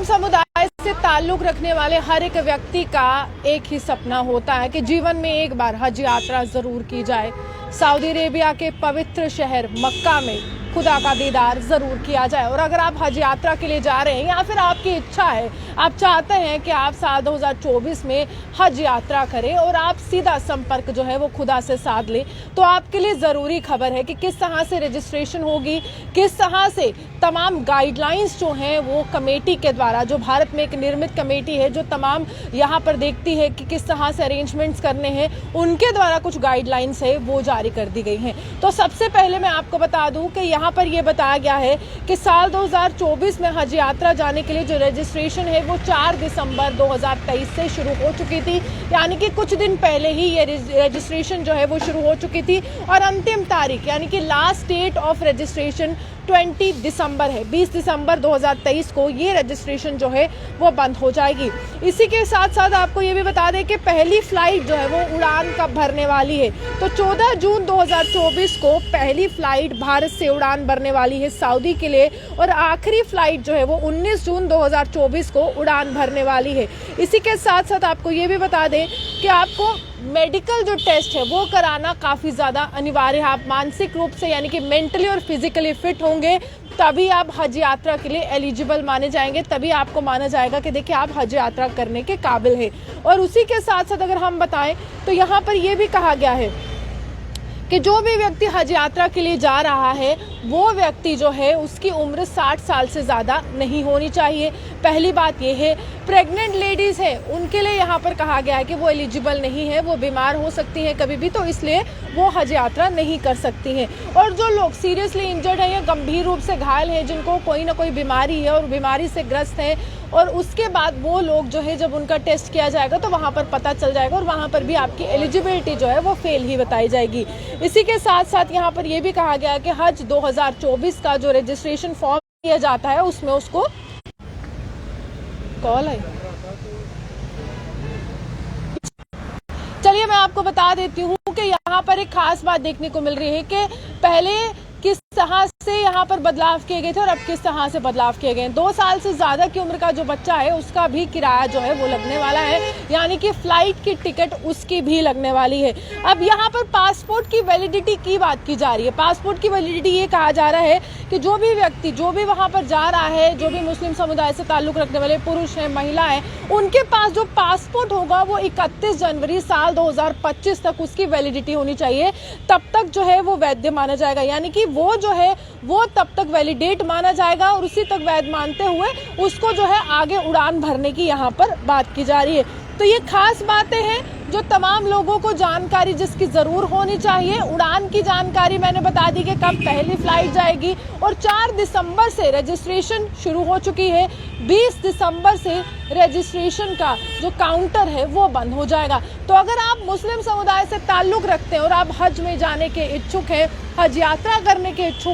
मुस्लिम समुदाय से ताल्लुक रखने वाले हर एक व्यक्ति का एक ही सपना होता है कि जीवन में एक बार हज यात्रा जरूर की जाए। सऊदी अरेबिया के पवित्र शहर मक्का में खुदा का दीदार जरूर किया जाए। और अगर आप हज यात्रा के लिए जा रहे हैं या फिर आपकी इच्छा है, आप चाहते हैं कि आप साल 2024 में हज यात्रा करें और आप सीधा संपर्क जो है वो खुदा से साध लें, तो आपके लिए ज़रूरी खबर है कि किस तरह से रजिस्ट्रेशन होगी, किस तरह से तमाम गाइडलाइंस जो हैं वो कमेटी के द्वारा, जो भारत में एक निर्मित कमेटी है जो तमाम यहाँ पर देखती है कि किस तरह से अरेंजमेंट्स करने हैं, उनके द्वारा कुछ गाइडलाइंस है वो जारी कर दी गई हैं। तो सबसे पहले मैं आपको बता दूं कि यहाँ पर यह बताया गया है कि साल 2024 में हज यात्रा जाने के लिए जो रजिस्ट्रेशन है वो 4 दिसंबर 2023 से शुरू हो चुकी थी, यानी कि कुछ दिन पहले ही ये रजिस्ट्रेशन जो है वो शुरू हो चुकी थी और अंतिम तारीख यानी कि लास्ट डेट ऑफ रजिस्ट्रेशन 20 दिसंबर है। 20 दिसंबर 2023 को ये रजिस्ट्रेशन जो है वो बंद हो जाएगी। इसी के साथ साथ आपको ये भी बता दें कि पहली फ्लाइट जो है वो उड़ान कब भरने वाली है, तो 14 जून 2024 को पहली फ्लाइट भारत से उड़ान भरने वाली है सऊदी के लिए और आखिरी फ्लाइट जो है वो 19 जून 2024 को उड़ान भरने वाली है। इसी के साथ साथ आपको ये भी बता दें कि आपको मेडिकल जो टेस्ट है वो कराना काफ़ी ज़्यादा अनिवार्य है। आप मानसिक रूप से यानी कि मेंटली और फिजिकली फिट होंगे तभी आप हज यात्रा के लिए एलिजिबल माने जाएंगे, तभी आपको माना जाएगा कि देखिए आप हज यात्रा करने के काबिल हैं। और उसी के साथ साथ अगर हम बताएं तो यहाँ पर यह भी कहा गया है कि जो भी व्यक्ति हज यात्रा के लिए जा रहा है वो व्यक्ति जो है उसकी उम्र 60 साल से ज़्यादा नहीं होनी चाहिए। पहली बात ये है, प्रेग्नेंट लेडीज़ है उनके लिए यहाँ पर कहा गया है कि वो एलिजिबल नहीं है, वो बीमार हो सकती हैं कभी भी, तो इसलिए वो हज यात्रा नहीं कर सकती हैं। और जो लोग सीरियसली इंजर्ड हैं या गंभीर रूप से घायल हैं, जिनको कोई ना कोई बीमारी है और बीमारी से ग्रस्त हैं, और उसके बाद वो लोग जो है जब उनका टेस्ट किया जाएगा तो वहाँ पर पता चल जाएगा और वहाँ पर भी आपकी एलिजिबिलिटी जो है वो फेल ही बताई जाएगी। इसी के साथ साथ यहाँ पर यह भी कहा गया है कि हज 2024 का जो रजिस्ट्रेशन फॉर्म दिया जाता है उसमें उसको कॉल है। चलिए मैं आपको बता देती हूँ कि यहाँ पर एक खास बात देखने को मिल रही है कि पहले किस तरह से यहाँ पर बदलाव किए गए थे और अब किस तरह से बदलाव किए गए। 2 साल से ज़्यादा की उम्र का जो बच्चा है उसका भी किराया जो है वो लगने वाला है, यानी कि फ़्लाइट की टिकट उसकी भी लगने वाली है। अब यहाँ पर पासपोर्ट की वैलिडिटी की बात की जा रही है। पासपोर्ट की वैलिडिटी ये कहा जा रहा है कि जो भी व्यक्ति जो भी वहाँ पर जा रहा है, जो भी मुस्लिम समुदाय से ताल्लुक़ रखने वाले पुरुष हैं, महिला हैं, उनके पास जो पासपोर्ट होगा वो 31 जनवरी साल 2025 तक उसकी वैलिडिटी होनी चाहिए। तब तक जो है वो वैध माना जाएगा, यानी कि वो जो है वो तब तक वैलिडेट माना जाएगा और उसी तक वैध मानते हुए उसको जो है आगे उड़ान भरने की यहाँ पर बात की जा रही है। तो ये खास बातें हैं जो तमाम लोगों को जानकारी जिसकी ज़रूर होनी चाहिए। उड़ान की जानकारी मैंने बता दी कि कब पहली फ्लाइट जाएगी और 4 दिसंबर से रजिस्ट्रेशन शुरू हो चुकी है। 20 दिसंबर से रजिस्ट्रेशन का जो काउंटर है वो बंद हो जाएगा। तो अगर आप मुस्लिम समुदाय से ताल्लुक़ रखते हैं और आप हज में जाने के इच्छुक हैं, हज यात्रा करने के इच्छुक